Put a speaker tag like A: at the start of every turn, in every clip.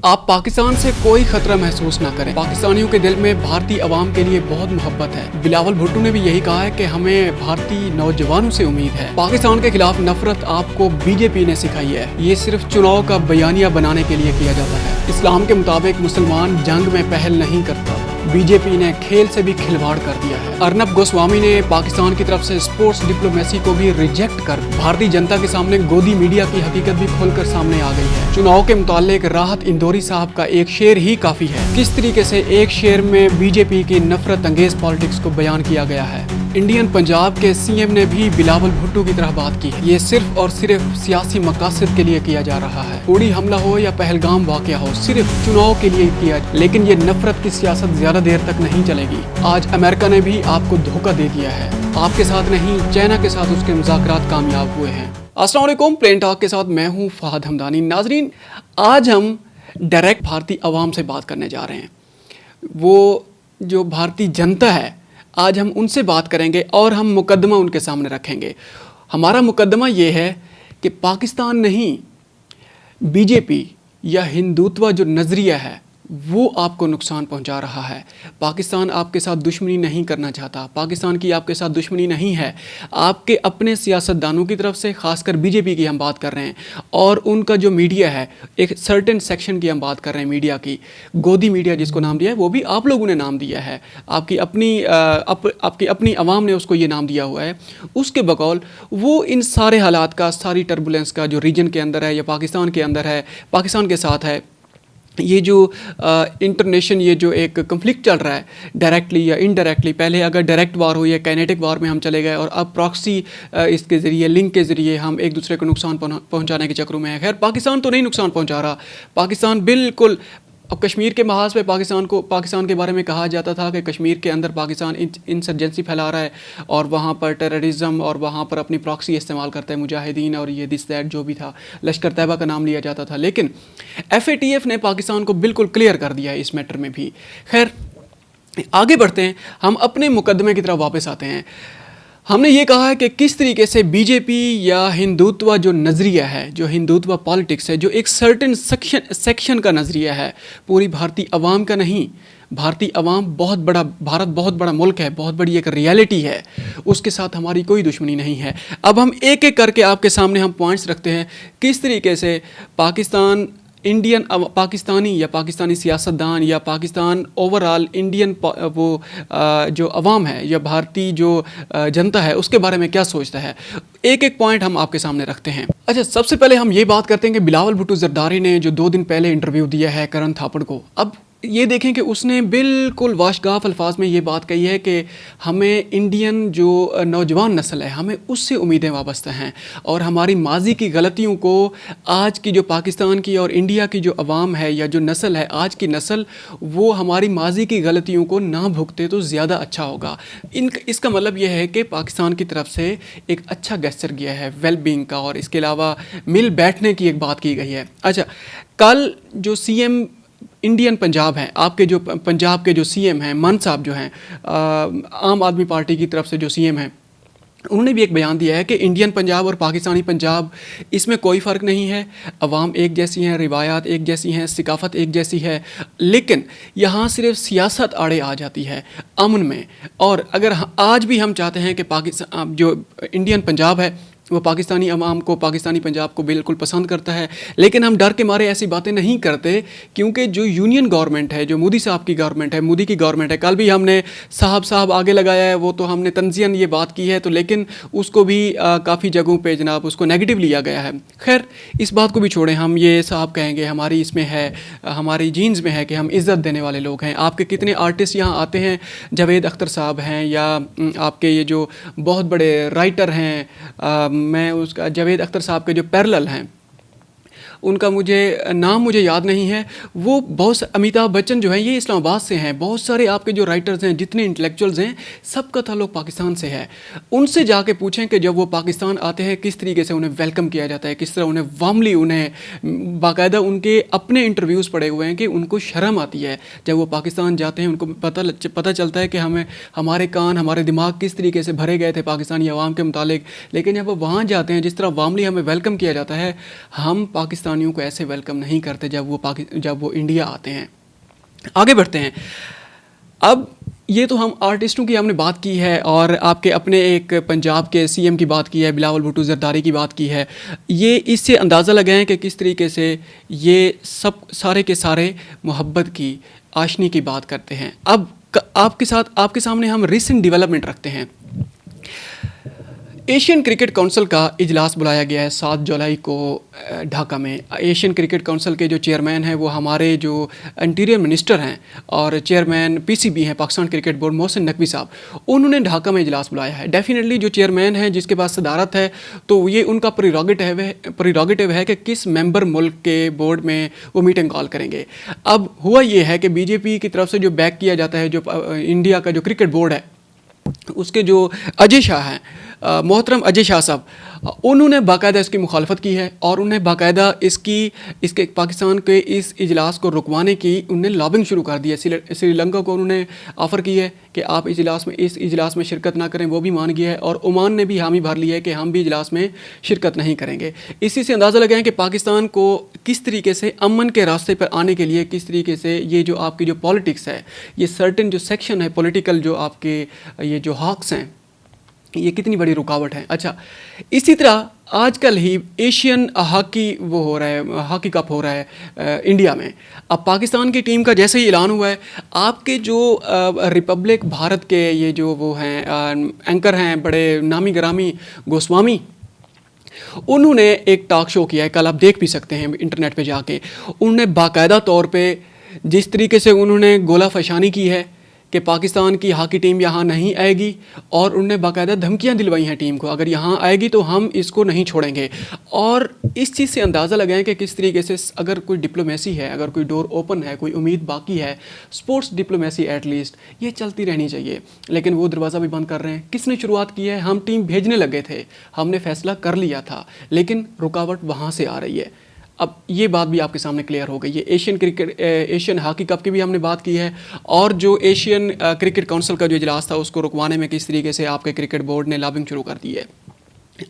A: आप पाकिस्तान से कोई खतरा महसूस ना करें। पाकिस्तानियों के दिल में भारतीय अवाम के लिए बहुत मोहब्बत है। बिलावल भुट्टो ने भी यही कहा है कि हमें भारतीय नौजवानों से उम्मीद है। पाकिस्तान के खिलाफ नफरत आपको बीजेपी ने सिखाई है। ये सिर्फ चुनाव का बयानिया बनाने के लिए किया जाता है। इस्लाम के मुताबिक मुसलमान जंग में पहल नहीं करता। बीजेपी ने खेल से भी खिलवाड़ कर दिया है। अर्नब गोस्वामी ने पाकिस्तान की तरफ से स्पोर्ट्स डिप्लोमेसी को भी रिजेक्ट कर भारतीय जनता के सामने गोदी मीडिया की हकीकत भी खोलकर सामने आ गई है। चुनाव के मुतालिक राहत इंदौरी साहब का एक शेर ही काफी है। किस तरीके से एक शेर में बीजेपी की नफरत अंगेज पॉलिटिक्स को बयान किया गया है। इंडियन पंजाब के सीएम ने भी बिलावल भुट्टो की तरह बात की है। ये सिर्फ और सिर्फ सियासी मकासद के लिए किया जा रहा है। उड़ी हमला हो या पहलगाम वाकया हो, सिर्फ चुनाव के लिए किया। लेकिन ये नफरत की सियासत ज्यादा देर तक नहीं चलेगी। आज अमेरिका ने भी आपको धोखा दे दिया है। आपके साथ नहीं, चाइना के साथ उसके मुज़ाकरात कामयाब हुए हैं। अस्सलाम वालेकुम, प्लेन टॉक के साथ मैं हूँ फहद हमदानी। नाजरीन, आज हम डायरेक्ट भारतीय अवाम से बात करने जा रहे हैं। वो जो भारतीय जनता है, आज हम उनसे बात करेंगे और हम मुकदमा उनके सामने रखेंगे। हमारा मुकदमा ये है कि पाकिस्तान नहीं, बीजेपी या हिंदुत्व जो नज़रिया है वो आपको नुकसान पहुंचा रहा है। पाकिस्तान आपके साथ दुश्मनी नहीं करना चाहता। पाकिस्तान की आपके साथ दुश्मनी नहीं है। आपके अपने सियासतदानों की तरफ से, खासकर बीजेपी की हम बात कर रहे हैं, और उनका जो मीडिया है, एक सर्टेन सेक्शन की हम बात कर रहे हैं मीडिया की। गोदी मीडिया जिसको नाम दिया है वो भी आप लोगों ने नाम दिया है। आपकी अपनी अवाम ने उसको ये नाम दिया हुआ है। उसके बकौल वो इन सारे हालात का, सारी टर्बुलेंस का जो रीजन के अंदर है या पाकिस्तान के अंदर है, पाकिस्तान के साथ है, ये जो इंटरनेशनल ये जो एक कन्फ्लिक्ट चल रहा है डायरेक्टली या इनडायरेक्टली, पहले अगर डायरेक्ट वार हुई है, काइनेटिक वार में हम चले गए, और अब प्रॉक्सी इसके ज़रिए, लिंक के ज़रिए हम एक दूसरे को नुकसान पहुंचाने के चक्रों में है। खैर, पाकिस्तान तो नहीं नुकसान पहुंचा रहा। पाकिस्तान बिल्कुल, अब कश्मीर के महाज पे पाकिस्तान के बारे में कहा जाता था कि कश्मीर के अंदर पाकिस्तान इंसर्जेंसी फैला रहा है और वहाँ पर टेररिज्म और वहाँ पर अपनी प्रॉक्सी इस्तेमाल करता है, मुजाहिदीन और ये दिस दैट जो भी था, लश्कर तैयबा का नाम लिया जाता था। लेकिन FATF ने पाकिस्तान को बिल्कुल क्लियर कर दिया है इस मैटर में भी। खैर, आगे बढ़ते हैं, हम अपने मुकदमे की तरफ वापस आते हैं। हमने ये कहा है कि किस तरीके से बीजेपी या हिंदुत्व जो नज़रिया है, जो हिंदुत्व पॉलिटिक्स है, जो एक सर्टेन सेक्शन का नज़रिया है, पूरी भारतीय अवाम का नहीं। भारतीय अवाम बहुत बड़ा, भारत बहुत बड़ा मुल्क है, बहुत बड़ी एक रियलिटी है, उसके साथ हमारी कोई दुश्मनी नहीं है। अब हम एक एक करके आपके सामने हम पॉइंट्स रखते हैं किस तरीके से पाकिस्तानी या पाकिस्तानी सियासतदान या पाकिस्तान ओवरऑल इंडियन जो अवाम है या भारतीय जो जनता है उसके बारे में क्या सोचता है। एक एक पॉइंट हम आपके सामने रखते हैं। अच्छा, सबसे पहले हम ये बात करते हैं कि बिलावल भुट्टो जरदारी ने जो 2 दिन पहले इंटरव्यू दिया है करण थापड़ को, अब ये देखें कि उसने बिल्कुल वाशगाफ अल्फाज में ये बात कही है कि हमें इंडियन जो नौजवान नस्ल है, हमें उससे उम्मीदें वाबस्ता हैं, और हमारी माजी की गलतियों को आज की जो पाकिस्तान की और इंडिया की जो अवाम है या जो नस्ल है, आज की नस्ल, वो हमारी माजी की गलतियों को ना भुगते तो ज़्यादा अच्छा होगा। इसका मतलब यह है कि पाकिस्तान की तरफ से एक अच्छा गेस्चर गया है वेलबींग का, और इसके अलावा मिल बैठने की एक बात की गई है। अच्छा, कल जो CM इंडियन पंजाब हैं, आपके जो पंजाब के जो CM हैं, मान साहब जो हैं, आम आदमी पार्टी की तरफ से जो CM हैं, उन्होंने भी एक बयान दिया है कि इंडियन पंजाब और पाकिस्तानी पंजाब, इसमें कोई फ़र्क नहीं है। अवाम एक जैसी हैं, रिवायात एक जैसी हैं, सिकाफत एक जैसी है, लेकिन यहाँ सिर्फ सियासत आड़े आ जाती है अमन में। और अगर आज भी हम चाहते हैं कि पाकिस्तान जो इंडियन पंजाब है वो पाकिस्तानी अवाम को, पाकिस्तानी पंजाब को बिल्कुल पसंद करता है, लेकिन हम डर के मारे ऐसी बातें नहीं करते, क्योंकि जो यूनियन गवर्नमेंट है, जो मोदी साहब की गवर्नमेंट है, मोदी की गवर्नमेंट है, कल भी हमने साहब आगे लगाया है, वो तो हमने तंज़ियन ये बात की है, तो लेकिन उसको भी काफ़ी जगहों पे जनाब उसको नेगेटिव लिया गया है। खैर, इस बात को भी छोड़ें, हम ये साहब कहेंगे हमारी इसमें है, हमारी जीन्स में है कि हम इज़्ज़त देने वाले लोग हैं। आपके कितने आर्टिस्ट यहाँ आते हैं, जावेद अख्तर साहब हैं, या आपके ये जो बहुत बड़े राइटर हैं, मैं उसका जावेद अख्तर साहब के जो पैरेलल हैं, उनका नाम याद नहीं है, वो बहुत अमिताभ बच्चन जो है ये इस्लामाबाद से हैं। बहुत सारे आपके जो राइटर्स हैं, जितने इंटेलेक्चुअल्स हैं, सबका ताल्लुक पाकिस्तान से है। उनसे जाके पूछें कि जब वो पाकिस्तान आते हैं किस तरीके से उन्हें वेलकम किया जाता है, किस तरह उन्हें वार्मली, उन्हें बाकायदा उनके अपने इंटरव्यूज़ पड़े हुए हैं कि उनको शर्म आती है जब वो पाकिस्तान जाते हैं। उनको पता चलता है कि हमारे कान, हमारे दिमाग किस तरीके से भरे गए थे पाकिस्तानी अवाम के मुतालिक, लेकिन जब वो वहाँ जाते हैं जिस तरह वार्मली हमें वेलकम किया जाता है, हम पाकिस्तान पाकिस्तानियों को ऐसे वेलकम नहीं करते जब वो इंडिया आते हैं। आगे बढ़ते हैं। अब ये तो हम आर्टिस्टों की हमने बात की है और आपके अपने एक पंजाब के सीएम की बात की है, बिलावल भुट्टो ज़रदारी की बात की है। ये इससे अंदाज़ा लगाएं कि किस तरीके से ये सब सारे के सारे मोहब्बत की आशनी की बात करते हैं। अब आपके सामने हम रिसेंट डेवलपमेंट रखते हैं। एशियन क्रिकेट काउंसिल का इजलास बुलाया गया है 7 जुलाई को ढाका में। एशियन क्रिकेट काउंसिल के जो चेयरमैन हैं वो हमारे जो इंटीरियर मिनिस्टर हैं और चेयरमैन पीसीबी हैं, पाकिस्तान क्रिकेट बोर्ड, मोहसिन नकवी साहब, उन्होंने ढाका में इजलास बुलाया है। डेफिनेटली जो चेयरमैन है जिसके पास सदारत है तो ये उनका प्रीरोगेटिव है कि किस मेंबर मुल्क के बोर्ड में वो मीटिंग कॉल करेंगे। अब हुआ ये है कि बीजेपी की तरफ से जो बैक किया जाता है, जो इंडिया का जो क्रिकेट बोर्ड है उसके जो अजय शाह हैं, मोहतरम अजय शाह साहब, उन्होंने बाकायदा इसकी मुखालफत की है और उन्हें बाकायदा इसके पाकिस्तान के इस इजलास को रुकवाने की उन्हें लॉबिंग शुरू कर दी है। श्रीलंका को उन्होंने ऑफ़र की है कि आप इस इजलास में शिरकत ना करें, वो भी मान गया है और ओमान ने भी हामी भर ली है कि हम भी इजलास में शिरकत नहीं करेंगे। इसी से अंदाज़ा लगाएं कि पाकिस्तान को किस तरीके से अमन के रास्ते पर आने के लिए किस तरीके से ये जो आपकी जो पॉलिटिक्स है, ये सर्टेन जो सेक्शन है पॉलिटिकल, जो आपके ये जो हॉक्स हैं, ये कितनी बड़ी रुकावट है। अच्छा, इसी तरह आजकल ही एशियन हॉकी वो हो रहा है, हॉकी कप हो रहा है इंडिया में। अब पाकिस्तान की टीम का जैसे ही ऐलान हुआ है, आपके जो रिपब्लिक भारत के ये जो वो हैं एंकर हैं बड़े नामी गिरामी गोस्वामी, उन्होंने एक टॉक शो किया है, कल आप देख भी सकते हैं इंटरनेट पे जाके। उन्होंने बाकायदा तौर पे जिस तरीके से उन्होंने गोला फशानी की है कि पाकिस्तान की हॉकी टीम यहाँ नहीं आएगी और उन्होंने बाकायदा धमकियाँ दिलवाई हैं टीम को, अगर यहाँ आएगी तो हम इसको नहीं छोड़ेंगे। और इस चीज़ से अंदाज़ा लगाएं कि किस तरीके से अगर कोई डिप्लोमेसी है, अगर कोई डोर ओपन है, कोई उम्मीद बाकी है, स्पोर्ट्स डिप्लोमेसी एटलीस्ट ये चलती रहनी चाहिए, लेकिन वो दरवाज़ा भी बंद कर रहे हैं। किसने शुरुआत की है? हम टीम भेजने लगे थे, हमने फैसला कर लिया था, लेकिन रुकावट वहाँ से आ रही है। अब ये बात भी आपके सामने क्लियर हो गई है। एशियन हॉकी कप की भी हमने बात की है और जो एशियन क्रिकेट काउंसिल का जो इजलास था उसको रुकवाने में किस तरीके से आपके क्रिकेट बोर्ड ने लॉबिंग शुरू कर दी है।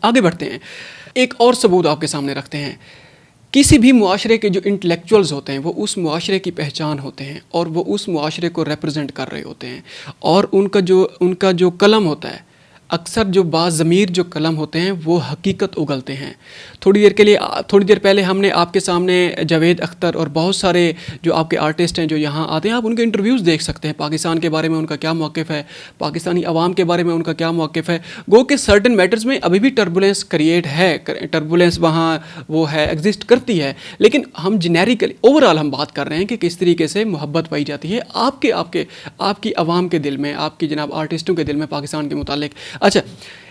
A: आगे बढ़ते हैं, एक और सबूत आपके सामने रखते हैं। किसी भी मुआशरे के जो इंटेलेक्चुअल्स होते हैं वो उस मुआशरे की पहचान होते हैं और वो उस मुआशरे को रिप्रेजेंट कर रहे होते हैं और उनका जो कलम होता है, अक्सर जो बाज़मीर जो कलम होते हैं वो हकीकत उगलते हैं। थोड़ी देर पहले हमने आपके सामने जावेद अख्तर और बहुत सारे जो आपके आर्टिस्ट हैं जो यहाँ आते हैं, आप उनके इंटरव्यूज़ देख सकते हैं। पाकिस्तान के बारे में उनका क्या मौक़िफ़ है, पाकिस्तानी अवाम के बारे में उनका क्या मौक़िफ़ है। गो कि सर्टन मैटर्स में अभी भी टर्बुलेंस क्रिएट है, टर्बुलेंस वहाँ वो है, एग्जिस्ट करती है, लेकिन हम जेनेरिकली ओवरऑल हम बात कर रहे हैं कि किस तरीके से मोहब्बत पाई जाती है आपकी अवाम के दिल में, आपकी जनाब आर्टिस्टों के दिल में पाकिस्तान के मुतालिक। अच्छा,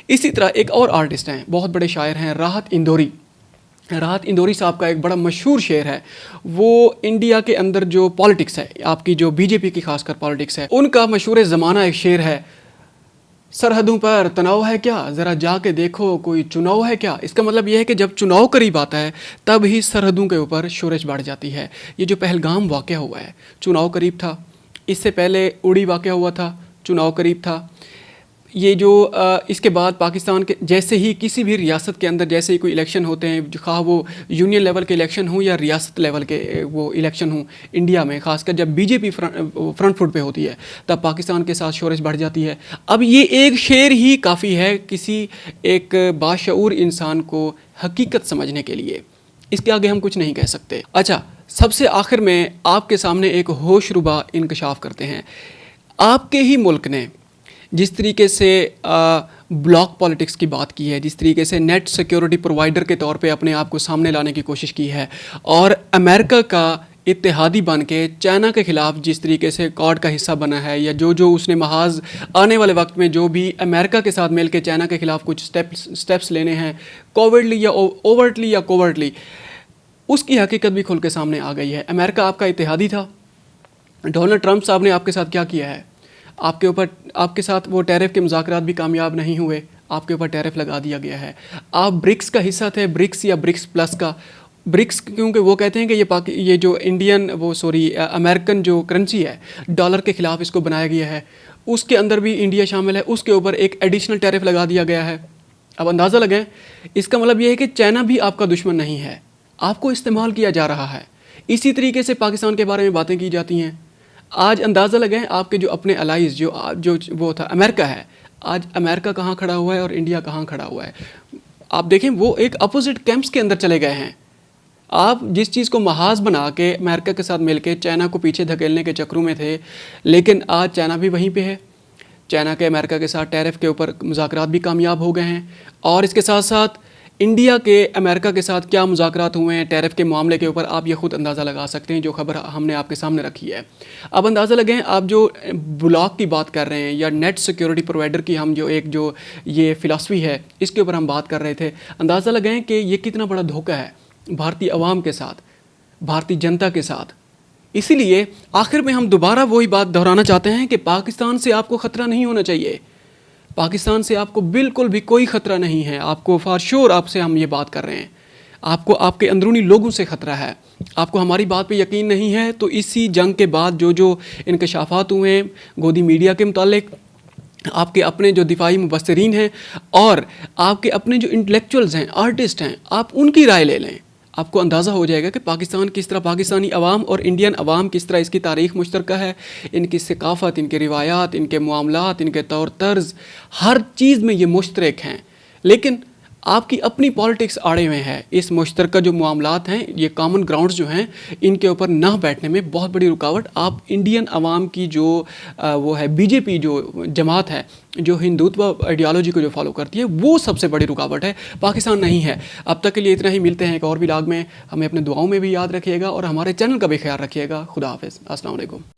A: इसी तरह एक और आर्टिस्ट हैं, बहुत बड़े शायर हैं, राहत इंदौरी साहब का एक बड़ा मशहूर शेर है। वो इंडिया के अंदर जो पॉलिटिक्स है, आपकी जो बीजेपी की खासकर पॉलिटिक्स है, उनका मशहूर ज़माना एक शेर है, सरहदों पर तनाव है क्या, ज़रा जाके देखो कोई चुनाव है क्या। इसका मतलब यह है कि जब चुनाव करीब आता है तब ही सरहदों के ऊपर शोरश बढ़ जाती है। ये जो पहलगाम वाक़या हुआ है, चुनाव करीब था, इससे पहले उड़ी वाक़या हुआ था, चुनाव करीब था। ये जो इसके बाद पाकिस्तान के जैसे ही किसी भी रियासत के अंदर जैसे ही कोई इलेक्शन होते हैं, खा वो यूनियन लेवल के इलेक्शन हो या रियासत लेवल के वो इलेक्शन हो, इंडिया में खासकर जब बीजेपी फ्रंट फुट पे होती है तब पाकिस्तान के साथ शोरश बढ़ जाती है। अब ये एक शेर ही काफ़ी है किसी एक बाशऊर इंसान को हकीकत समझने के लिए, इसके आगे हम कुछ नहीं कह सकते। अच्छा, सबसे आखिर में आपके सामने एक होशरुबा इंकशाफ करते हैं। आपके ही मुल्क ने जिस तरीके से ब्लॉक पॉलिटिक्स की बात की है, जिस तरीके से नेट सिक्योरिटी प्रोवाइडर के तौर पे अपने आप को सामने लाने की कोशिश की है और अमेरिका का इत्तेहादी बन के चाइना के ख़िलाफ़ जिस तरीके से कॉड का हिस्सा बना है, या जो उसने महाज आने वाले वक्त में जो भी अमेरिका के साथ मिल के चाइना के ख़िलाफ़ कुछ स्टेप्स लेने हैं, कोवर्टली या ओवर्टली या कोवर्टली, उसकी हकीकत भी खुल के सामने आ गई है। अमेरिका आपका इत्तेहादी था। डोनाल्ड ट्रंप साहब ने आपके साथ क्या किया है? आपके साथ वो टैरिफ के मुज़ाकरात भी कामयाब नहीं हुए, आपके ऊपर टैरिफ लगा दिया गया है। आप ब्रिक्स का हिस्सा थे, ब्रिक्स या ब्रिक्स प्लस का। ब्रिक्स क्योंकि वो कहते हैं कि ये जो अमेरिकन जो करेंसी है, डॉलर के ख़िलाफ़ इसको बनाया गया है, उसके अंदर भी इंडिया शामिल है, उसके ऊपर एक एडिशनल टैरिफ लगा दिया गया है। अब अंदाज़ा लगाएं, इसका मतलब ये है कि चाइना भी आपका दुश्मन नहीं है, آپ کو استعمال کیا جا رہا ہے. اسی طریقے سے پاکستان کے بارے میں باتیں کی جاتی ہیں. آج اندازہ لگائیں آپ کے جو اپنے الائز جو وہ تھا امریکہ ہے، آج امریکہ کہاں کھڑا ہوا ہے اور انڈیا کہاں کھڑا ہوا ہے. آپ دیکھیں وہ ایک اپوزٹ کیمپس کے اندر چلے گئے ہیں. آپ جس چیز کو محاذ بنا کے امریکہ کے ساتھ مل کے چائنا کو پیچھے دھکیلنے کے چکروں میں تھے، لیکن آج چائنا بھی وہیں پہ ہے. چائنا کے امریکہ کے ساتھ ٹیرف کے اوپر مذاکرات بھی کامیاب ہو گئے ہیں، اور اس کے ساتھ ساتھ انڈیا کے امریکہ کے ساتھ کیا مذاکرات ہوئے ہیں ٹیرف کے معاملے کے اوپر، آپ یہ خود اندازہ لگا سکتے ہیں جو خبر ہم نے آپ کے سامنے رکھی ہے. اب اندازہ لگیں، آپ جو بلاک کی بات کر رہے ہیں یا نیٹ سیکیورٹی پرووائڈر کی ہم جو یہ فلسفی ہے اس کے اوپر ہم بات کر رہے تھے، اندازہ لگائیں کہ یہ کتنا بڑا دھوکہ ہے بھارتی عوام کے ساتھ، بھارتی جنتا کے ساتھ. اسی لیے آخر میں ہم دوبارہ وہی بات دہرانا چاہتے ہیں کہ پاکستان سے آپ کو خطرہ نہیں ہونا چاہیے. پاکستان سے آپ کو بالکل بھی کوئی خطرہ نہیں ہے. آپ کو فار شور آپ سے ہم یہ بات کر رہے ہیں، آپ کو آپ کے اندرونی لوگوں سے خطرہ ہے. آپ کو ہماری بات پہ یقین نہیں ہے تو اسی جنگ کے بعد جو انکشافات ہوئے ہیں گودی میڈیا کے متعلق، آپ کے اپنے جو دفاعی مبصرین ہیں اور آپ کے اپنے جو انٹلیکچوئلز ہیں، آرٹسٹ ہیں، آپ ان کی رائے لے لیں. آپ کو اندازہ ہو جائے گا کہ پاکستان کس طرح، پاکستانی عوام اور انڈین عوام کس طرح اس کی تاریخ مشترکہ ہے، ان کی ثقافت، ان کے روایات، ان کے معاملات، ان کے طور طرز، ہر چیز میں یہ مشترک ہیں. لیکن آپ کی اپنی پالیٹکس آڑے ہوئے ہے. اس مشترکہ جو معاملات ہیں، یہ کامن گراؤنڈز جو ہیں، ان کے اوپر نہ بیٹھنے میں بہت بڑی رکاوٹ آپ انڈین عوام کی جو وہ ہے بی جے پی جو جماعت ہے، جو ہندوتوا آئیڈیالوجی کو جو فالو کرتی ہے، وہ سب سے بڑی رکاوٹ ہے، پاکستان نہیں ہے. اب تک کے لیے اتنا ہی. ملتے ہیں ایک اور ولاگ میں. ہمیں اپنے دعاؤں میں بھی یاد رکھیے گا اور ہمارے چینل کا بھی خیال رکھیے گا. خدا حافظ. السلام علیکم.